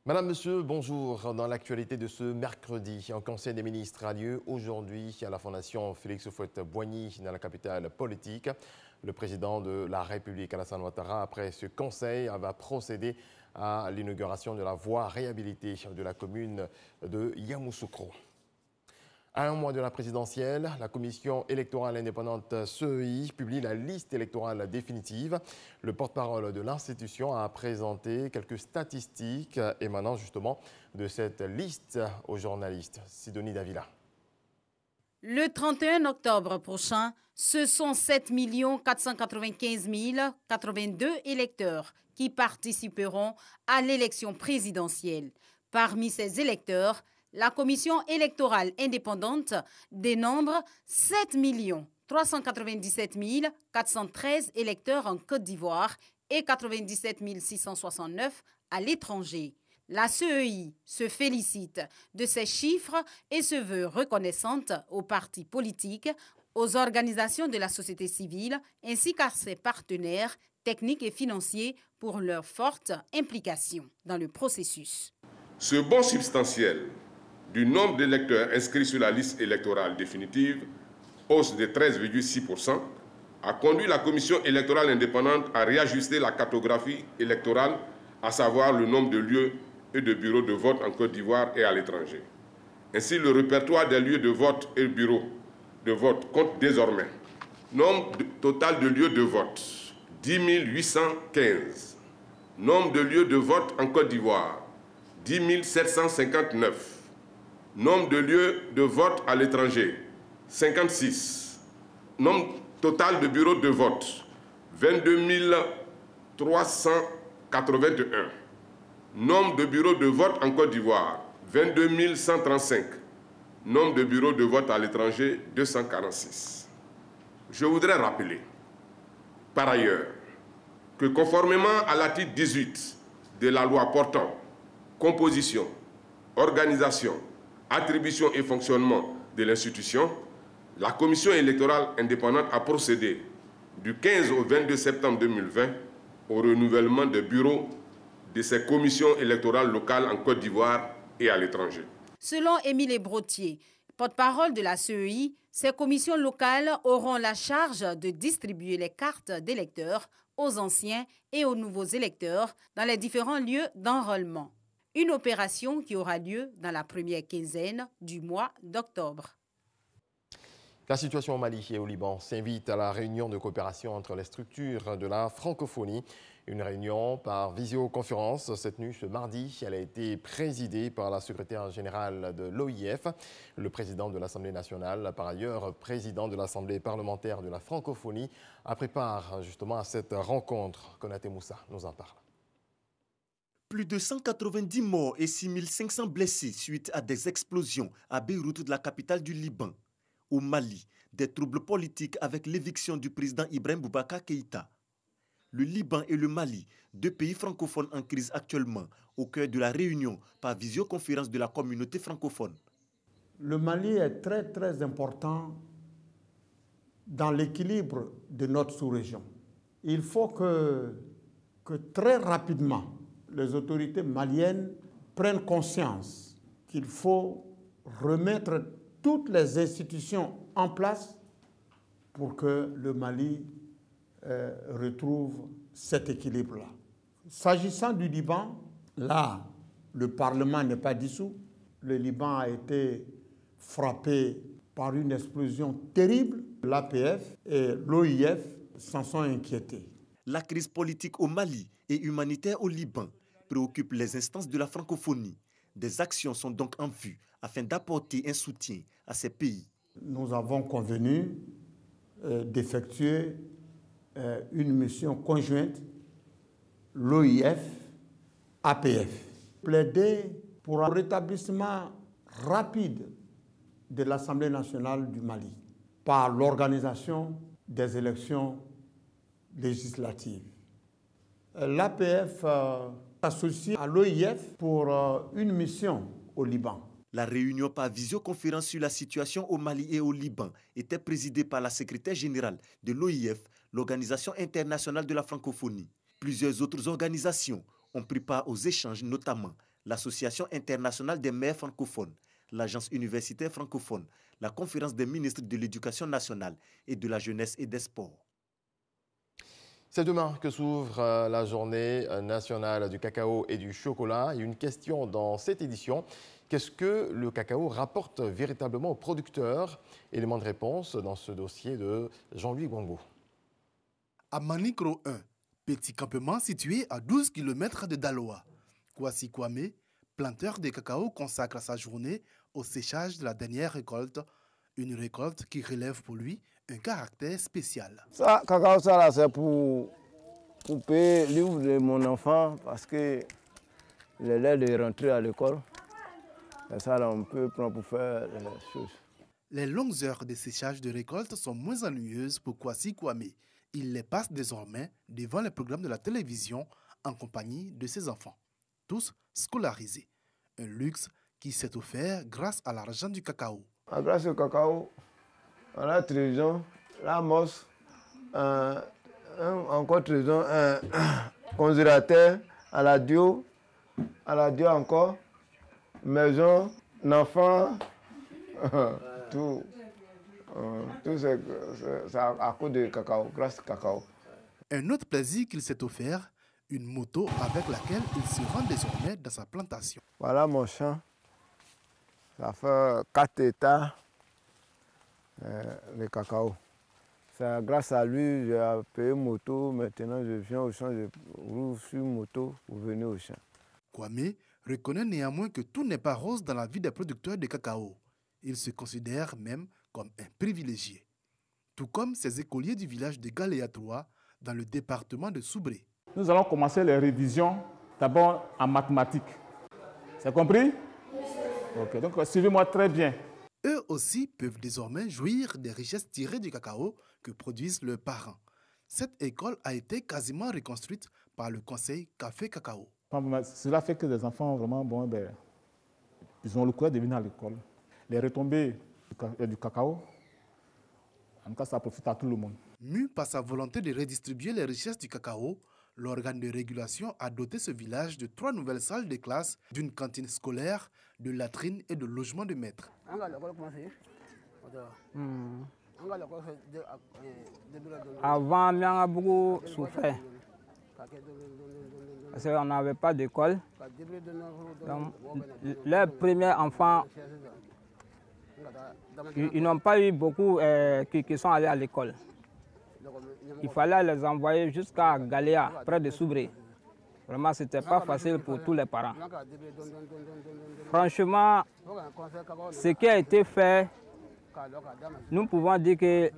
Madame, Monsieur, bonjour. Dans l'actualité de ce mercredi, un conseil des ministres a lieu aujourd'hui à la Fondation Félix Houphouët-Boigny dans la capitale politique. Le président de la République, Alassane Ouattara, après ce conseil, va procéder à l'inauguration de la voie réhabilitée de la commune de Yamoussoukro. À un mois de la présidentielle, la commission électorale indépendante CEI publie la liste électorale définitive. Le porte-parole de l'institution a présenté quelques statistiques émanant justement de cette liste aux journalistes. Sidonie Davila. Le 31 octobre prochain, ce sont 7 495 082 électeurs qui participeront à l'élection présidentielle. Parmi ces électeurs, la commission électorale indépendante dénombre 7 397 413 électeurs en Côte d'Ivoire et 97 669 à l'étranger. La CEI se félicite de ces chiffres et se veut reconnaissante aux partis politiques, aux organisations de la société civile ainsi qu'à ses partenaires techniques et financiers pour leur forte implication dans le processus. Ce bond substantiel du nombre d'électeurs inscrits sur la liste électorale définitive, hausse de 13,6%, a conduit la commission électorale indépendante à réajuster la cartographie électorale, à savoir le nombre de lieux et de bureaux de vote en Côte d'Ivoire et à l'étranger. Ainsi, le répertoire des lieux de vote et bureaux de vote compte désormais nombre total de lieux de vote, 10 815. Nombre de lieux de vote en Côte d'Ivoire, 10 759. Nombre de lieux de vote à l'étranger, 56. Nombre total de bureaux de vote, 22 381. Nombre de bureaux de vote en Côte d'Ivoire, 22 135. Nombre de bureaux de vote à l'étranger, 246. Je voudrais rappeler, par ailleurs, que conformément à l'article 18 de la loi portant composition, organisation, attribution et fonctionnement de l'institution, la commission électorale indépendante a procédé du 15 au 22 septembre 2020 au renouvellement des bureaux de ces commissions électorales locales en Côte d'Ivoire et à l'étranger. Selon Émile Brotier, porte-parole de la CEI, ces commissions locales auront la charge de distribuer les cartes d'électeurs aux anciens et aux nouveaux électeurs dans les différents lieux d'enrôlement. Une opération qui aura lieu dans la première quinzaine du mois d'octobre. La situation au Mali et au Liban s'invite à la réunion de coopération entre les structures de la francophonie. Une réunion par visioconférence cette nuit, ce mardi. Elle a été présidée par la secrétaire générale de l'OIF, le président de l'Assemblée nationale, par ailleurs président de l'Assemblée parlementaire de la francophonie, a pris part justement à cette rencontre. Konaté Moussa nous en parle. Plus de 190 morts et 6500 blessés suite à des explosions à Beyrouth, de la capitale du Liban. Au Mali, des troubles politiques avec l'éviction du président Ibrahim Boubacar Keïta. Le Liban et le Mali, deux pays francophones en crise actuellement, au cœur de la réunion par visioconférence de la communauté francophone. Le Mali est très important dans l'équilibre de notre sous-région. Il faut que très rapidement, les autorités maliennes prennent conscience qu'il faut remettre toutes les institutions en place pour que le Mali retrouve cet équilibre-là. S'agissant du Liban, là, le Parlement n'est pas dissous. Le Liban a été frappé par une explosion terrible. L'APF et l'OIF s'en sont inquiétés. La crise politique au Mali et humanitaire au Liban préoccupe les instances de la francophonie. Des actions sont donc en vue afin d'apporter un soutien à ces pays. Nous avons convenu d'effectuer une mission conjointe, l'OIF, APF. Plaider pour un rétablissement rapide de l'Assemblée nationale du Mali par l'organisation des élections législatives. L'APF s'associe à l'OIF pour une mission au Liban. La réunion par visioconférence sur la situation au Mali et au Liban était présidée par la secrétaire générale de l'OIF, l'Organisation internationale de la francophonie. Plusieurs autres organisations ont pris part aux échanges, notamment l'Association internationale des maires francophones, l'Agence universitaire francophone, la Conférence des ministres de l'Éducation nationale et de la jeunesse et des sports. C'est demain que s'ouvre la journée nationale du cacao et du chocolat. Et une question dans cette édition, qu'est-ce que le cacao rapporte véritablement aux producteurs? Élément de réponse dans ce dossier de Jean-Louis Gwango. À Manikro 1, petit campement situé à 12 km de Daloa, Kwasi Kwame, planteur de cacao, consacre sa journée au séchage de la dernière récolte, une récolte qui relève pour lui un caractère spécial. Ça, cacao, ça là, c'est pour payer le livre de mon enfant parce que le lait de rentrer à l'école. Et ça là, on peut prendre pour faire les choses. Les longues heures de séchage de récolte sont moins ennuyeuses pour Kwasi Kwame. Il les passe désormais devant les programmes de la télévision en compagnie de ses enfants, tous scolarisés. Un luxe qui s'est offert grâce à l'argent du cacao. Grâce au cacao, on a la télévision, la mosse, encore télévision, un congélateur, à la radio encore, maison, un enfant, tout. Tout c'est à cause du cacao, grâce au cacao. Un autre plaisir qu'il s'est offert, une moto avec laquelle il se rend désormais dans sa plantation. Voilà mon champ. Ça fait 4 hectares de cacao. C'est grâce à lui, j'ai payé une moto. Maintenant, je viens au champ, je roule sur une moto pour venir au champ. Kwame reconnaît néanmoins que tout n'est pas rose dans la vie des producteurs de cacao. Il se considère même comme un privilégié. Tout comme ses écoliers du village de Galéa 3 dans le département de Soubré. Nous allons commencer les révisions d'abord en mathématiques. C'est compris? Ok, donc suivez-moi très bien. Eux aussi peuvent désormais jouir des richesses tirées du cacao que produisent leurs parents. Cette école a été quasiment reconstruite par le conseil Café Cacao. Cela fait que les enfants, vraiment, ils ont le courage de venir à l'école. Les retombées du cacao, en tout cas, ça profite à tout le monde. Mu par sa volonté de redistribuer les richesses du cacao, l'organe de régulation a doté ce village de 3 nouvelles salles de classe, d'une cantine scolaire, de latrines et de logements de maîtres. Avant, on a beaucoup souffert. Parce qu'on n'avait pas d'école. Les premiers enfants, ils n'ont pas eu beaucoup qui sont allés à l'école. Il fallait les envoyer jusqu'à Galéa, près de Soubré. Vraiment, ce n'était pas facile pour tous les parents. Franchement, ce qui a été fait, nous pouvons dire que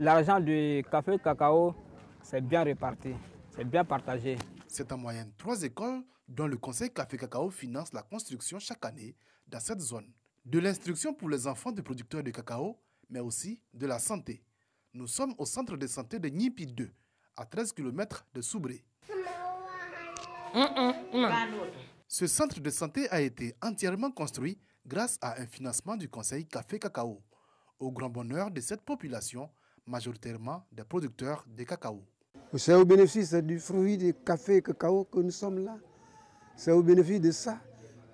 l'argent du café cacao, c'est bien réparti, c'est bien partagé. C'est en moyenne 3 écoles dont le conseil Café Cacao finance la construction chaque année dans cette zone. De l'instruction pour les enfants des producteurs de cacao, mais aussi de la santé. Nous sommes au centre de santé de Nipi 2, à 13 km de Soubré. Ce centre de santé a été entièrement construit grâce à un financement du conseil Café Cacao, au grand bonheur de cette population, majoritairement des producteurs de cacao. C'est au bénéfice du fruit du café et cacao que nous sommes là. C'est au bénéfice de ça.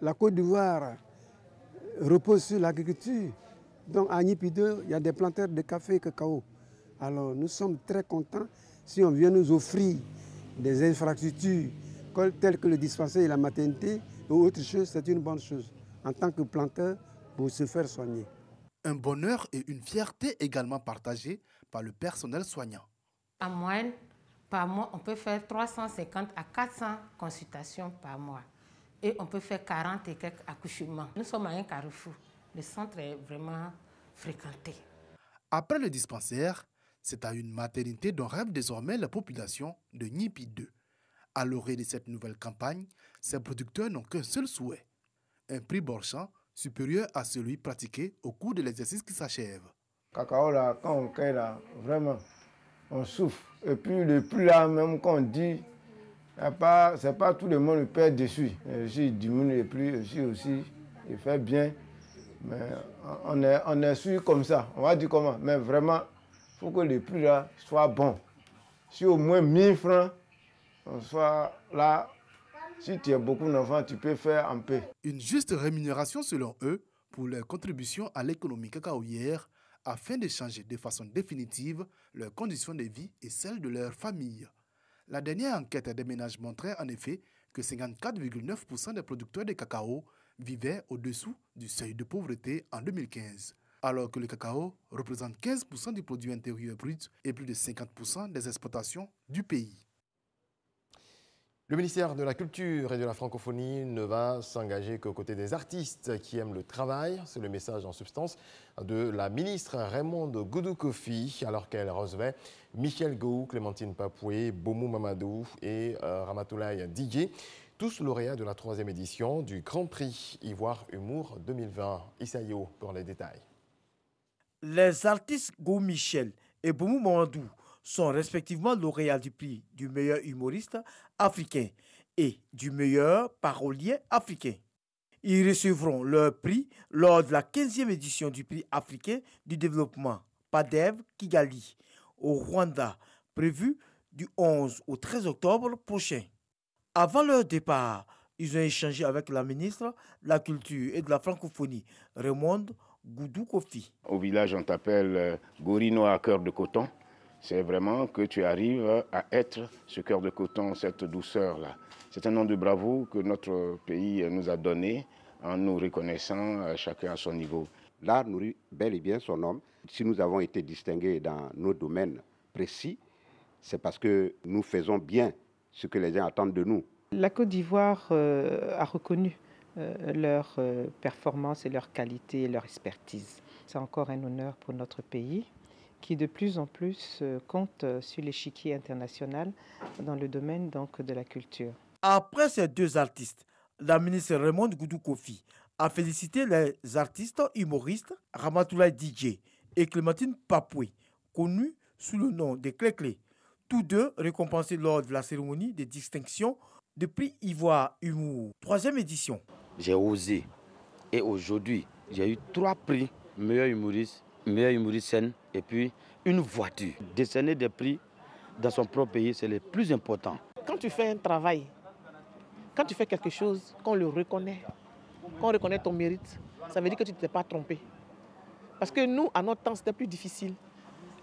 La Côte d'Ivoire repose sur l'agriculture. Donc à Nipi 2, il y a des planteurs de café et cacao. Alors nous sommes très contents si on vient nous offrir des infrastructures telles que le dispensaire et la maternité ou autre chose, c'est une bonne chose en tant que planteur pour se faire soigner. Un bonheur et une fierté également partagés par le personnel soignant. En moyenne, par mois, on peut faire 350 à 400 consultations par mois. Et on peut faire 40 et quelques accouchements. Nous sommes à un carrefour. Le centre est vraiment fréquenté. Après le dispensaire, c'est à une maternité dont rêve désormais la population de Nipi 2. À l'orée de cette nouvelle campagne, ces producteurs n'ont qu'un seul souhait. Un prix borchant supérieur à celui pratiqué au cours de l'exercice qui s'achève. Cacao là, quand on cueille là, vraiment, on souffre. Et puis le prix là, même quand on dit, c'est pas tout le monde qui perd dessus. Si il diminue le prix, aussi, il fait bien. Mais on est sûr comme ça. On va dire comment. Mais vraiment, il faut que le prix là soit bon. Si au moins 1000 francs, on soit là, Si tu as beaucoup d'enfants, tu peux faire en paix. Une juste rémunération selon eux pour leur contribution à l'économie cacaoyère afin de changer de façon définitive leurs conditions de vie et celles de leur famille. La dernière enquête des ménages montrait en effet que 54,9% des producteurs de cacao vivaient au-dessous du seuil de pauvreté en 2015, alors que le cacao représente 15% du produit intérieur brut et plus de 50% des exportations du pays. Le ministère de la Culture et de la Francophonie ne va s'engager qu'aux côtés des artistes qui aiment le travail. C'est le message en substance de la ministre Raymonde Goudou Kofi, alors qu'elle recevait Michel Gou, Clémentine Papoué, Boumou Mamadou et Ramatoulaye Didier, tous lauréats de la 3e édition du Grand Prix Ivoire Humour 2020. Issaïo pour les détails. Les artistes Gou Michel et Boumou Mamadou sont respectivement lauréats du prix du meilleur humoriste africain et du meilleur parolier africain. Ils recevront leur prix lors de la 15e édition du prix africain du développement PADEV Kigali au Rwanda, prévu du 11 au 13 octobre prochain. Avant leur départ, ils ont échangé avec la ministre de la Culture et de la Francophonie, Raymonde Goudou Kofi. Au village, on t'appelle Gorino à cœur de coton. C'est vraiment que tu arrives à être ce cœur de coton, cette douceur-là. C'est un nom de bravoure que notre pays nous a donné en nous reconnaissant chacun à son niveau. L'art nourrit bel et bien son homme. Si nous avons été distingués dans nos domaines précis, c'est parce que nous faisons bien ce que les gens attendent de nous. La Côte d'Ivoire a reconnu leur performance et leur qualité et leur expertise. C'est encore un honneur pour notre pays, qui de plus en plus compte sur l'échiquier international dans le domaine donc, de la culture. Après ces deux artistes, la ministre Raymonde Goudou Kofi a félicité les artistes humoristes Ramatoulaye Didier et Clémentine Papoué, connus sous le nom de Clé-Clé, tous deux récompensés lors de la cérémonie de distinction du prix Ivoire Humour, 3e édition. J'ai osé et aujourd'hui, j'ai eu 3 prix, meilleur humoriste scène et puis une voiture. Décerner des prix dans son propre pays, c'est le plus important. Quand tu fais un travail, quand tu fais quelque chose, qu'on le reconnaît, qu'on reconnaît ton mérite, ça veut dire que tu ne t'es pas trompé. Parce que nous, à notre temps, c'était plus difficile.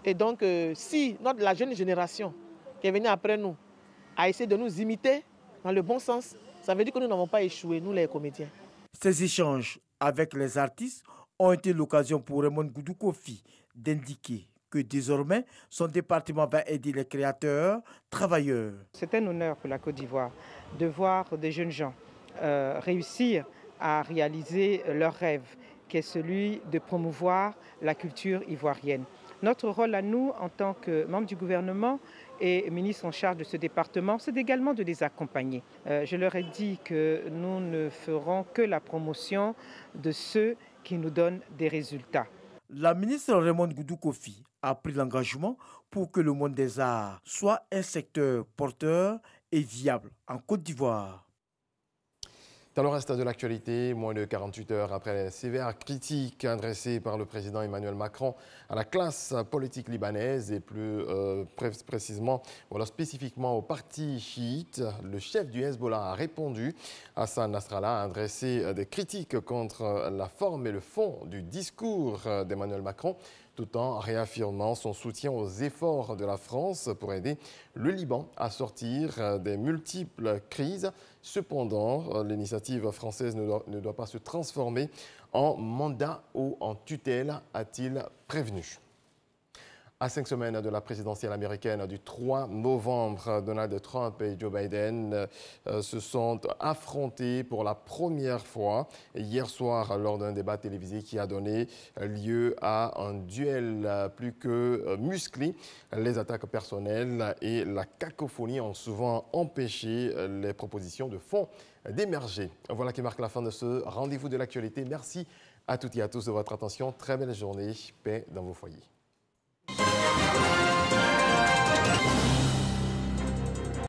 Et donc, si la jeune génération qui est venue après nous a essayé de nous imiter dans le bon sens, ça veut dire que nous n'avons pas échoué, nous les comédiens. Ces échanges avec les artistes ont été l'occasion pour Raymonde Goudou Kofi d'indiquer que désormais, son département va aider les créateurs, travailleurs. C'est un honneur pour la Côte d'Ivoire de voir des jeunes gens réussir à réaliser leur rêve, qui est celui de promouvoir la culture ivoirienne. Notre rôle à nous, en tant que membres du gouvernement et ministre en charge de ce département, c'est également de les accompagner. Je leur ai dit que nous ne ferons que la promotion de ceux qui nous donnent des résultats. La ministre Raymonde Goudou Kofi a pris l'engagement pour que le monde des arts soit un secteur porteur et viable en Côte d'Ivoire. Dans le reste de l'actualité, moins de 48 heures après les sévères critiques adressées par le président Emmanuel Macron à la classe politique libanaise et plus précisément, spécifiquement au parti chiite, le chef du Hezbollah a répondu. Hassan Nasrallah a adressé des critiques contre la forme et le fond du discours d'Emmanuel Macron, tout en réaffirmant son soutien aux efforts de la France pour aider le Liban à sortir des multiples crises. Cependant, l'initiative française ne doit pas se transformer en mandat ou en tutelle, a-t-il prévenu. À 5 semaines de la présidentielle américaine du 3 novembre, Donald Trump et Joe Biden se sont affrontés pour la première fois hier soir lors d'un débat télévisé qui a donné lieu à un duel plus que musclé. Les attaques personnelles et la cacophonie ont souvent empêché les propositions de fond d'émerger. Voilà qui marque la fin de ce rendez-vous de l'actualité. Merci à toutes et à tous de votre attention. Très belle journée. Paix dans vos foyers.